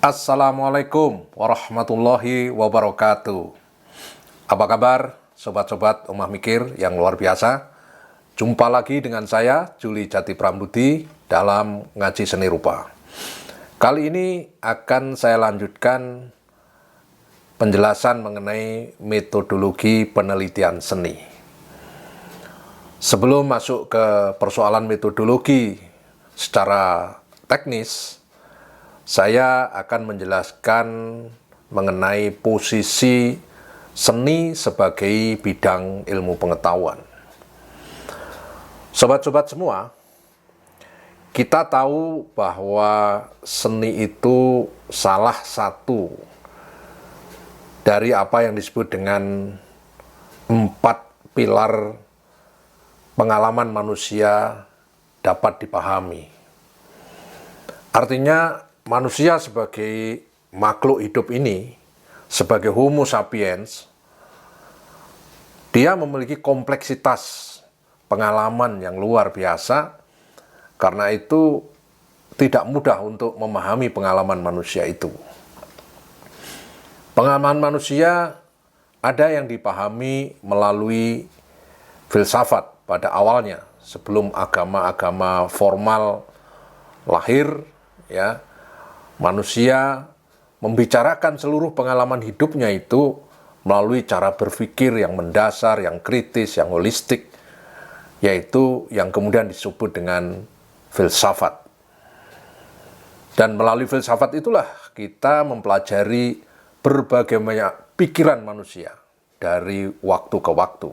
Assalamualaikum warahmatullahi wabarakatuh. Apa kabar sobat-sobat Omah Mikir yang luar biasa? Jumpa lagi dengan saya, Juli Jati Prambudi, dalam Ngaji Seni Rupa. Kali ini akan saya lanjutkan penjelasan mengenai metodologi penelitian seni. Sebelum masuk ke persoalan metodologi secara teknis, saya akan menjelaskan mengenai posisi seni sebagai bidang ilmu pengetahuan. Sobat-sobat semua, kita tahu bahwa seni itu salah satu dari apa yang disebut dengan 4 pilar pengalaman manusia dapat dipahami. Artinya, manusia sebagai makhluk hidup ini, sebagai Homo sapiens, dia memiliki kompleksitas pengalaman yang luar biasa. Karena itu tidak mudah untuk memahami pengalaman manusia itu. Pengalaman manusia ada yang dipahami melalui filsafat pada awalnya, sebelum agama-agama formal lahir, ya. Manusia membicarakan seluruh pengalaman hidupnya itu melalui cara berpikir yang mendasar, yang kritis, yang holistik, yaitu yang kemudian disebut dengan filsafat. Dan melalui filsafat itulah kita mempelajari berbagai banyak pikiran manusia dari waktu ke waktu.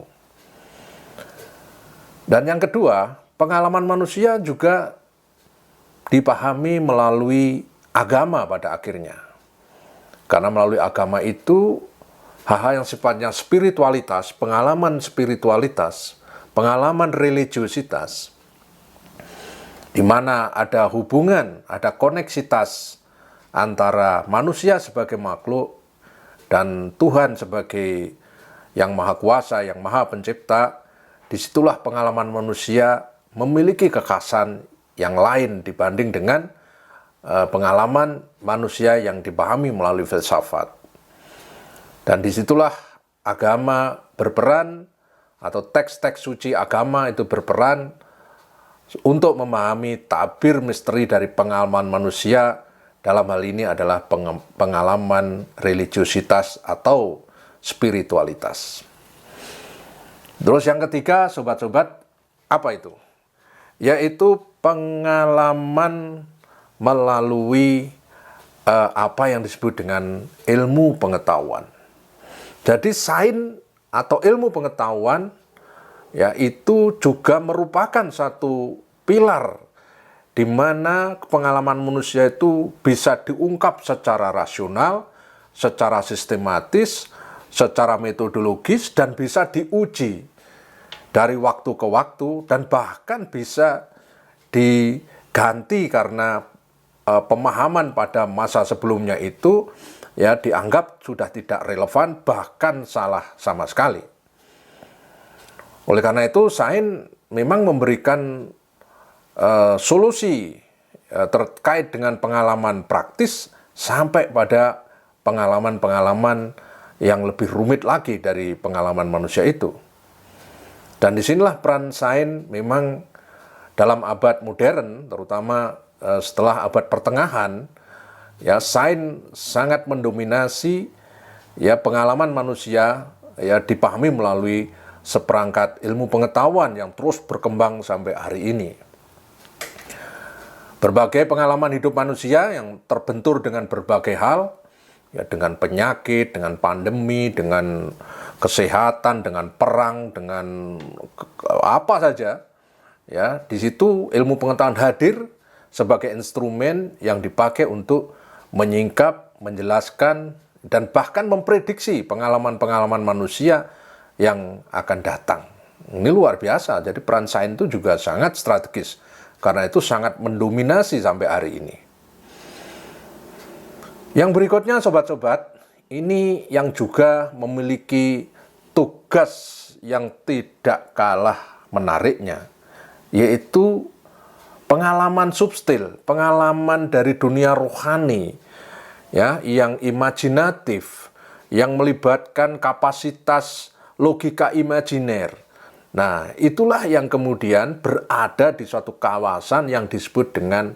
Dan yang kedua, pengalaman manusia juga dipahami melalui agama pada akhirnya. Karena melalui agama itu, hal-hal yang sifatnya spiritualitas, pengalaman spiritualitas, pengalaman religiositas, di mana ada hubungan, ada koneksitas antara manusia sebagai makhluk dan Tuhan sebagai yang maha kuasa, yang maha pencipta. Disitulah pengalaman manusia memiliki kekhasan yang lain dibanding dengan pengalaman manusia yang dipahami melalui filsafat. Dan disitulah agama berperan, atau teks-teks suci agama itu berperan untuk memahami tabir misteri dari pengalaman manusia. Dalam hal ini adalah pengalaman religiositas atau spiritualitas. Terus yang ketiga, sobat-sobat, apa itu? Yaitu pengalaman melalui apa yang disebut dengan ilmu pengetahuan. Jadi sains atau ilmu pengetahuan, ya, itu juga merupakan satu pilar di mana pengalaman manusia itu bisa diungkap secara rasional, secara sistematis, secara metodologis, dan bisa diuji dari waktu ke waktu, dan bahkan bisa diganti karena pemahaman pada masa sebelumnya itu, ya, dianggap sudah tidak relevan, bahkan salah sama sekali. Oleh karena itu, sains memang memberikan solusi terkait dengan pengalaman praktis sampai pada pengalaman-pengalaman yang lebih rumit lagi dari pengalaman manusia itu. Dan disinilah peran sains memang dalam abad modern, terutama setelah abad pertengahan, ya, sains sangat mendominasi, ya, pengalaman manusia, ya, dipahami melalui seperangkat ilmu pengetahuan yang terus berkembang sampai hari ini. Berbagai pengalaman hidup manusia yang terbentur dengan berbagai hal, ya, dengan penyakit, dengan pandemi, dengan kesehatan, dengan perang, dengan apa saja, ya, di situ ilmu pengetahuan hadir sebagai instrumen yang dipakai untuk menyingkap, menjelaskan, dan bahkan memprediksi pengalaman-pengalaman manusia yang akan datang. Ini luar biasa, jadi peran sains itu juga sangat strategis, karena itu sangat mendominasi sampai hari ini. Yang berikutnya, sobat-sobat, ini yang juga memiliki tugas yang tidak kalah menariknya, yaitu pengalaman substil, pengalaman dari dunia rohani, ya, yang imajinatif, yang melibatkan kapasitas logika imajiner. Nah, itulah yang kemudian berada di suatu kawasan yang disebut dengan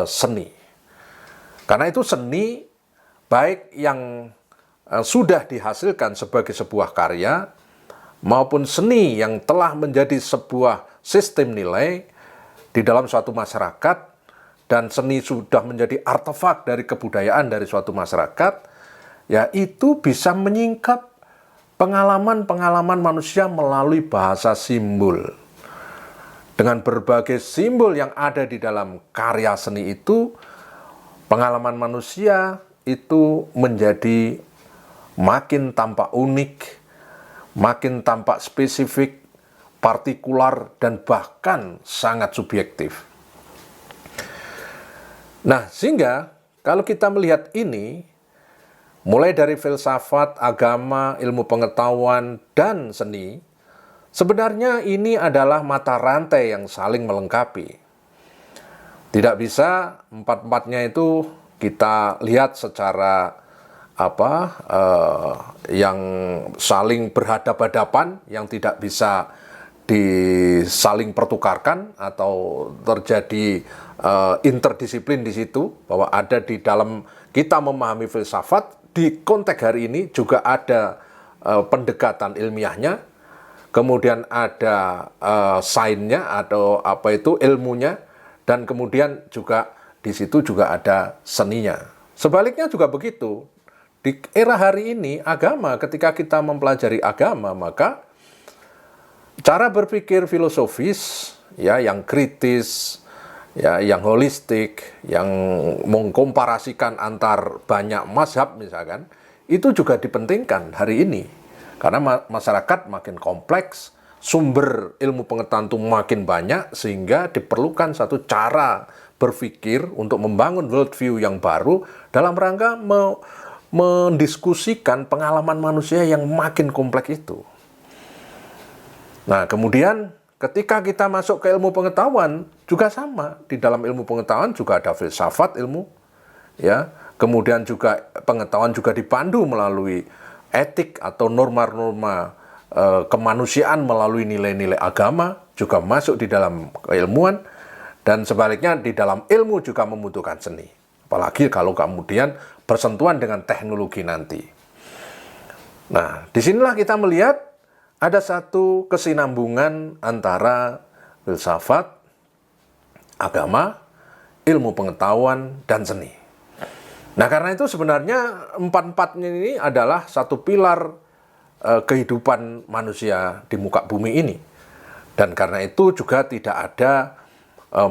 seni. Karena itu seni, baik yang sudah dihasilkan sebagai sebuah karya, maupun seni yang telah menjadi sebuah sistem nilai di dalam suatu masyarakat, dan seni sudah menjadi artefak dari kebudayaan dari suatu masyarakat, ya itu bisa menyingkap pengalaman-pengalaman manusia melalui bahasa simbol. Dengan berbagai simbol yang ada di dalam karya seni itu, pengalaman manusia itu menjadi makin tampak unik, makin tampak spesifik, partikular, dan bahkan sangat subjektif. Nah, sehingga kalau kita melihat ini, mulai dari filsafat, agama, ilmu pengetahuan, dan seni, sebenarnya ini adalah mata rantai yang saling melengkapi. Tidak bisa empat-empatnya itu kita lihat secara yang saling berhadapan-hadapan, yang tidak bisa disaling pertukarkan atau terjadi interdisiplin di situ, bahwa ada di dalam kita memahami filsafat di konteks hari ini juga ada pendekatan ilmiahnya, kemudian ada sainsnya atau ilmunya, dan kemudian juga di situ juga ada seninya. Sebaliknya juga begitu. Di era hari ini, agama, ketika kita mempelajari agama, maka cara berpikir filosofis, ya, yang kritis, ya, yang holistik, yang mengkomparasikan antar banyak mazhab misalkan, itu juga dipentingkan hari ini. Karena masyarakat makin kompleks, sumber ilmu pengetahuan itu makin banyak, sehingga diperlukan satu cara berpikir untuk membangun worldview yang baru dalam rangka mendiskusikan pengalaman manusia yang makin kompleks itu. Nah, kemudian ketika kita masuk ke ilmu pengetahuan juga sama. Di dalam ilmu pengetahuan juga ada filsafat ilmu, ya. Kemudian juga pengetahuan juga dipandu melalui etik atau norma-norma kemanusiaan melalui nilai-nilai agama, juga masuk di dalam keilmuan, dan sebaliknya di dalam ilmu juga membutuhkan seni. Apalagi kalau kemudian bersentuhan dengan teknologi nanti. Nah, disinilah kita melihat ada satu kesinambungan antara filsafat, agama, ilmu pengetahuan, dan seni. Nah, karena itu sebenarnya empat-empatnya ini adalah satu pilar kehidupan manusia di muka bumi ini. Dan karena itu juga tidak ada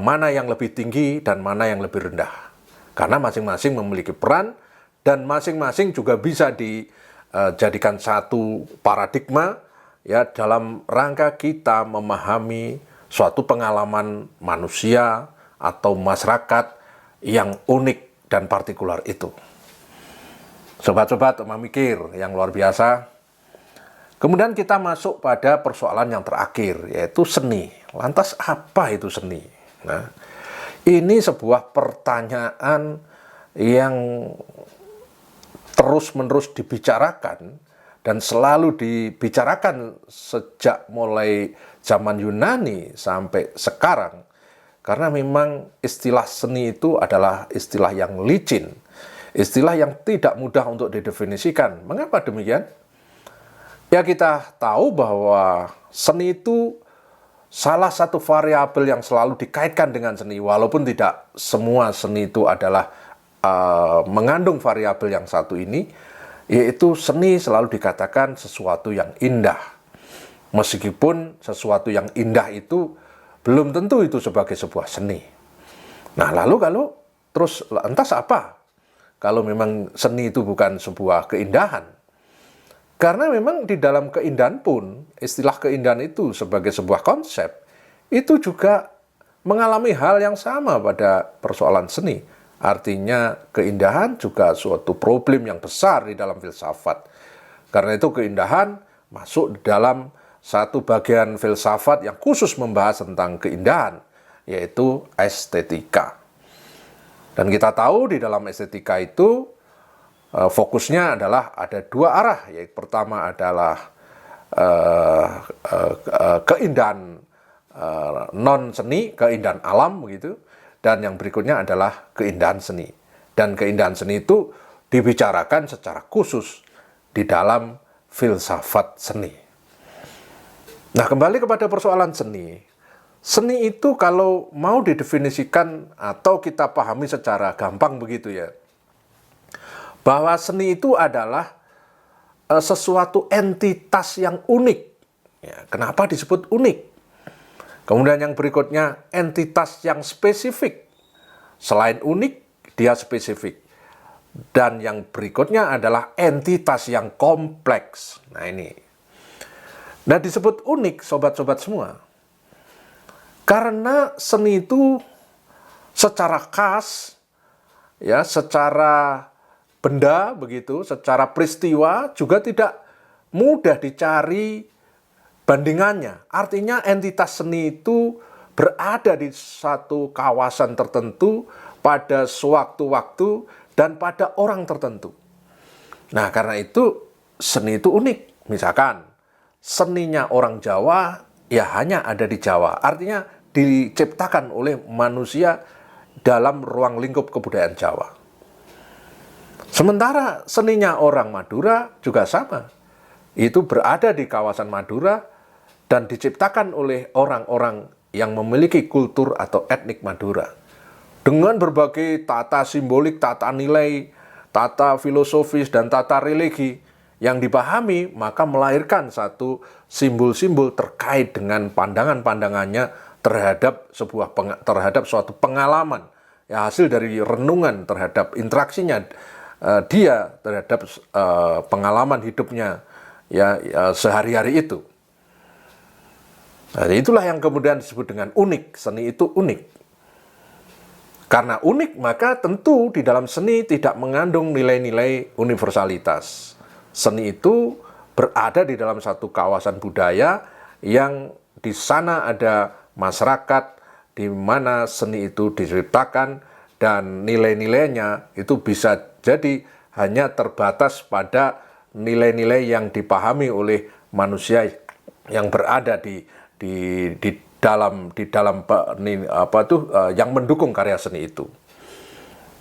mana yang lebih tinggi dan mana yang lebih rendah. Karena masing-masing memiliki peran, dan masing-masing juga bisa dijadikan satu paradigma, ya, dalam rangka kita memahami suatu pengalaman manusia atau masyarakat yang unik dan partikular itu. Sobat-sobat memikir yang luar biasa. Kemudian kita masuk pada persoalan yang terakhir, yaitu seni. Lantas apa itu seni? Nah, ini sebuah pertanyaan yang terus-menerus dibicarakan dan selalu dibicarakan sejak mulai zaman Yunani sampai sekarang. Karena memang istilah seni itu adalah istilah yang licin, istilah yang tidak mudah untuk didefinisikan. Mengapa demikian? Ya, kita tahu bahwa seni itu salah satu variabel yang selalu dikaitkan dengan seni, walaupun tidak semua seni itu adalah mengandung variabel yang satu ini, yaitu seni selalu dikatakan sesuatu yang indah. Meskipun sesuatu yang indah itu belum tentu itu sebagai sebuah seni. Nah, lalu kalau terus lantas apa kalau memang seni itu bukan sebuah keindahan? Karena memang di dalam keindahan pun, istilah keindahan itu sebagai sebuah konsep, itu juga mengalami hal yang sama pada persoalan seni. Artinya keindahan juga suatu problem yang besar di dalam filsafat. Karena itu keindahan masuk di dalam satu bagian filsafat yang khusus membahas tentang keindahan, yaitu estetika. Dan kita tahu di dalam estetika itu fokusnya adalah ada dua arah, yaitu pertama adalah keindahan non seni, keindahan alam begitu, dan yang berikutnya adalah keindahan seni. Dan keindahan seni itu dibicarakan secara khusus di dalam filsafat seni. Nah, kembali kepada persoalan seni. Seni itu kalau mau didefinisikan atau kita pahami secara gampang begitu ya, bahwa seni itu adalah sesuatu entitas yang unik. Ya, kenapa disebut unik? Kemudian yang berikutnya entitas yang spesifik. Selain unik, dia spesifik. Dan yang berikutnya adalah entitas yang kompleks. Nah ini. Nah disebut unik sobat-sobat semua. Karena seni itu secara khas, ya, secara benda begitu, secara peristiwa juga tidak mudah dicari bandingannya. Artinya entitas seni itu berada di satu kawasan tertentu pada sewaktu-waktu dan pada orang tertentu. Nah, karena itu seni itu unik. Misalkan seninya orang Jawa ya hanya ada di Jawa. Artinya diciptakan oleh manusia dalam ruang lingkup kebudayaan Jawa. Sementara seninya orang Madura juga sama. Itu berada di kawasan Madura dan diciptakan oleh orang-orang yang memiliki kultur atau etnik Madura. Dengan berbagai tata simbolik, tata nilai, tata filosofis, dan tata religi yang dipahami, maka melahirkan satu simbol-simbol terkait dengan pandangan-pandangannya terhadap suatu pengalaman, ya, hasil dari renungan terhadap interaksinya dia terhadap pengalaman hidupnya ya sehari-hari itu. Nah, itulah yang kemudian disebut dengan unik. Seni itu unik. Karena unik, maka tentu di dalam seni tidak mengandung nilai-nilai universalitas. Seni itu berada di dalam satu kawasan budaya yang di sana ada masyarakat di mana seni itu diciptakan dan nilai-nilainya itu bisa jadi hanya terbatas pada nilai-nilai yang dipahami oleh manusia yang berada di dalam yang mendukung karya seni itu.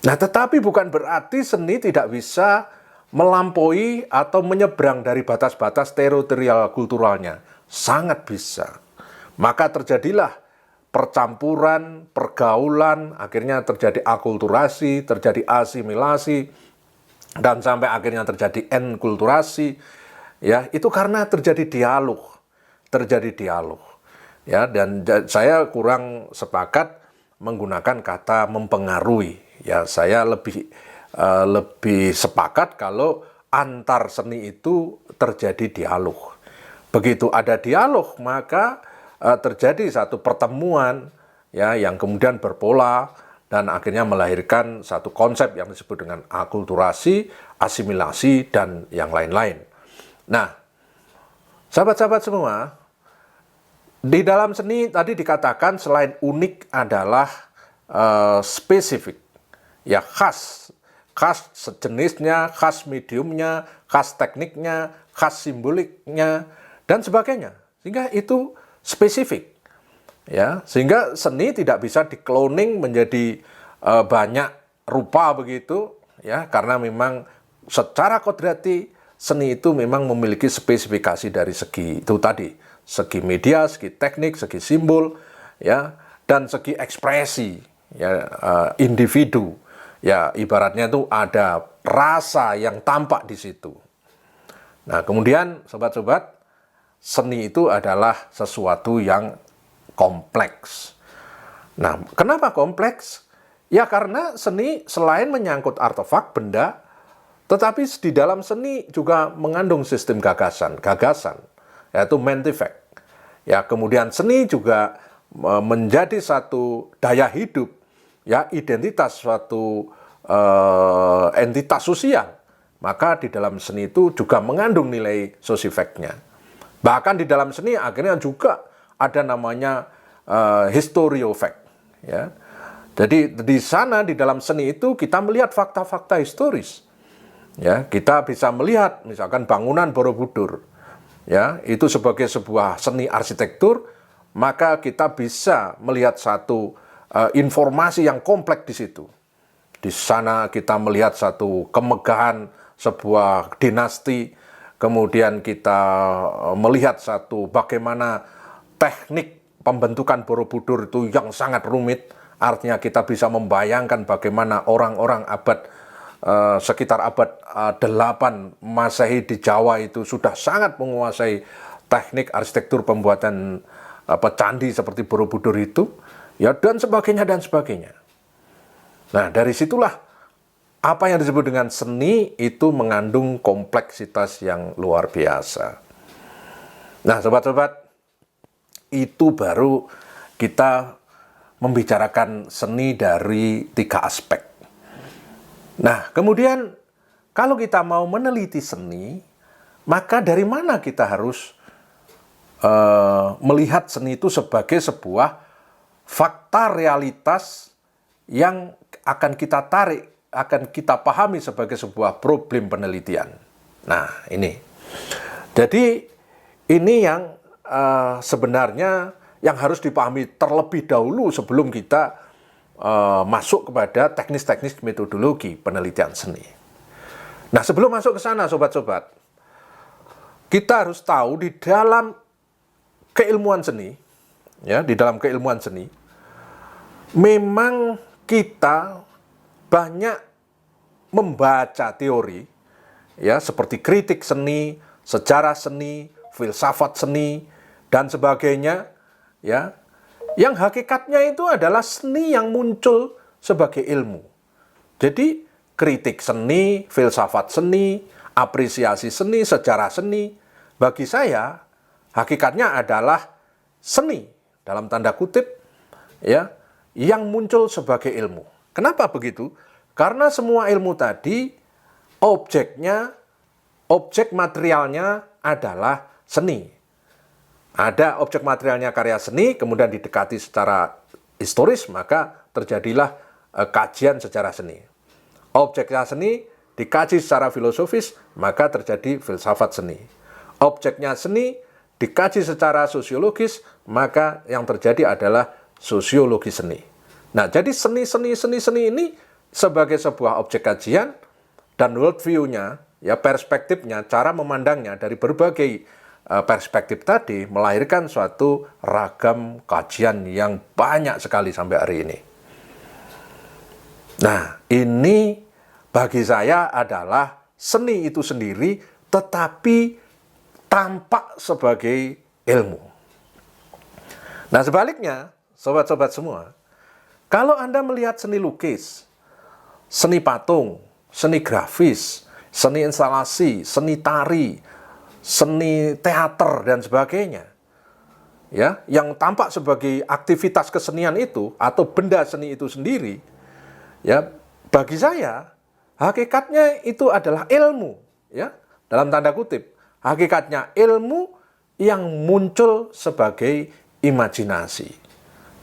Nah, tetapi bukan berarti seni tidak bisa melampaui atau menyeberang dari batas-batas teritorial kulturalnya. Sangat bisa. Maka terjadilah percampuran, pergaulan, akhirnya terjadi akulturasi, terjadi asimilasi, dan sampai akhirnya terjadi enkulturasi. Ya, itu karena terjadi dialog. Ya, dan saya kurang sepakat menggunakan kata mempengaruhi. Ya, saya lebih sepakat kalau antar seni itu terjadi dialog. Begitu ada dialog, maka terjadi satu pertemuan ya yang kemudian berpola dan akhirnya melahirkan satu konsep yang disebut dengan akulturasi, asimilasi, dan yang lain-lain. Nah, sahabat-sahabat semua, di dalam seni tadi dikatakan selain unik adalah spesifik, ya khas sejenisnya, khas mediumnya, khas tekniknya, khas simboliknya, dan sebagainya. Sehingga itu spesifik, ya. Sehingga seni tidak bisa dikloning menjadi banyak rupa begitu, ya, karena memang secara kodrati seni itu memang memiliki spesifikasi dari segi itu tadi. Segi media, segi teknik, segi simbol, ya, dan segi ekspresi, ya, individu, ya, ibaratnya itu ada rasa yang tampak di situ. Nah, kemudian sobat-sobat, seni itu adalah sesuatu yang kompleks. Nah, kenapa kompleks? Ya, karena seni selain menyangkut artefak, benda, tetapi di dalam seni juga mengandung sistem gagasan, yaitu mentifact. Ya, kemudian seni juga menjadi satu daya hidup, ya, identitas suatu entitas sosial. Maka di dalam seni itu juga mengandung nilai sosifeknya. Bahkan di dalam seni akhirnya juga ada namanya historiofact, ya. Jadi di sana, di dalam seni itu kita melihat fakta-fakta historis. Ya, kita bisa melihat misalkan bangunan Borobudur. Ya, itu sebagai sebuah seni arsitektur, maka kita bisa melihat satu informasi yang kompleks di situ. Di sana kita melihat satu kemegahan sebuah dinasti, kemudian kita melihat satu bagaimana teknik pembentukan Borobudur itu yang sangat rumit. Artinya kita bisa membayangkan bagaimana orang-orang sekitar abad 8 Masehi di Jawa itu sudah sangat menguasai teknik arsitektur pembuatan candi seperti Borobudur itu, ya, dan sebagainya dan sebagainya. Nah, dari situlah apa yang disebut dengan seni itu mengandung kompleksitas yang luar biasa. Nah, sobat-sobat, itu baru kita membicarakan seni dari 3 aspek. Nah, kemudian kalau kita mau meneliti seni, maka dari mana kita harus melihat seni itu sebagai sebuah fakta realitas yang akan kita tarik, akan kita pahami sebagai sebuah problem penelitian. Nah, ini. Jadi, ini yang sebenarnya yang harus dipahami terlebih dahulu sebelum kita masuk kepada teknis-teknis metodologi penelitian seni. Nah, sebelum masuk ke sana, sobat-sobat, kita harus tahu di dalam keilmuan seni, ya, di dalam keilmuan seni, memang kita banyak membaca teori, ya, seperti kritik seni, sejarah seni, filsafat seni, dan sebagainya, ya, yang hakikatnya itu adalah seni yang muncul sebagai ilmu. Jadi kritik seni, filsafat seni, apresiasi seni, sejarah seni, bagi saya hakikatnya adalah seni dalam tanda kutip, ya, yang muncul sebagai ilmu. Kenapa begitu? Karena semua ilmu tadi objek materialnya adalah seni. Ada objek materialnya karya seni, kemudian didekati secara historis, maka terjadilah kajian sejarah seni. Objeknya seni dikaji secara filosofis, maka terjadi filsafat seni. Objeknya seni dikaji secara sosiologis, maka yang terjadi adalah sosiologi seni. Nah, jadi seni ini sebagai sebuah objek kajian dan worldview-nya, ya, perspektifnya, cara memandangnya dari berbagai perspektif tadi melahirkan suatu ragam kajian yang banyak sekali sampai hari ini. Nah, ini bagi saya adalah seni itu sendiri, tetapi tampak sebagai ilmu. Nah, sebaliknya, sobat-sobat semua, kalau Anda melihat seni lukis, seni patung, seni grafis, seni instalasi, seni tari, seni teater dan sebagainya, ya, yang tampak sebagai aktivitas kesenian itu atau benda seni itu sendiri, ya, bagi saya hakikatnya itu adalah ilmu, ya, dalam tanda kutip, hakikatnya ilmu yang muncul sebagai imajinasi.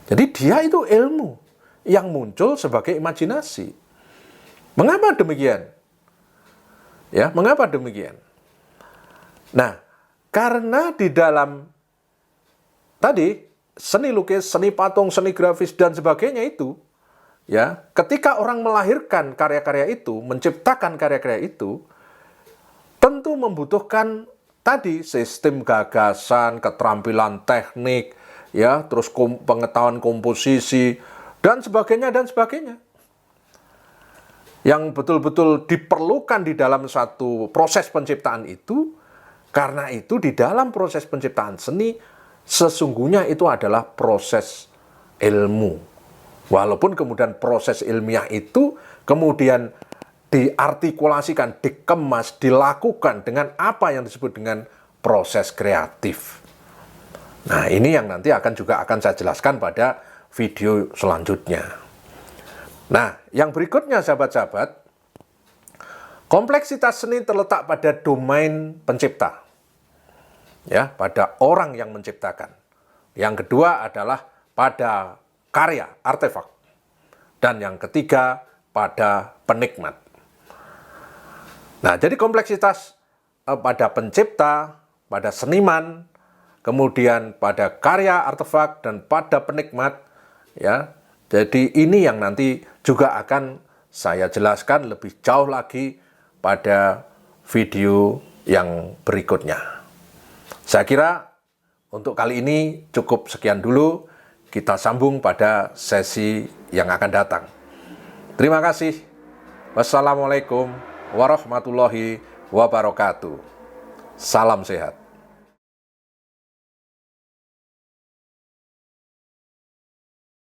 Jadi dia itu ilmu yang muncul sebagai imajinasi. Mengapa demikian? Ya, mengapa demikian? Nah, karena di dalam tadi seni lukis, seni patung, seni grafis dan sebagainya itu, ya, ketika orang melahirkan karya-karya itu, menciptakan karya-karya itu, tentu membutuhkan tadi sistem gagasan, keterampilan teknik, ya, terus pengetahuan komposisi dan sebagainya dan sebagainya. Yang betul-betul diperlukan di dalam satu proses penciptaan itu. Karena itu di dalam proses penciptaan seni, sesungguhnya itu adalah proses ilmu. Walaupun kemudian proses ilmiah itu kemudian diartikulasikan, dikemas, dilakukan dengan apa yang disebut dengan proses kreatif. Nah, ini yang nanti akan saya jelaskan pada video selanjutnya. Nah, yang berikutnya sahabat-sahabat, kompleksitas seni terletak pada domain pencipta. Ya, pada orang yang menciptakan. Yang kedua adalah pada karya, artefak. dan yang ketiga pada penikmat. Nah, jadi kompleksitas pada pencipta, pada seniman, kemudian pada karya artefak dan pada penikmat, ya. Jadi ini yang nanti juga akan saya jelaskan lebih jauh lagi pada video yang berikutnya. Saya kira untuk kali ini cukup sekian dulu. Kita sambung pada sesi yang akan datang. Terima kasih. Wassalamualaikum warahmatullahi wabarakatuh. Salam sehat.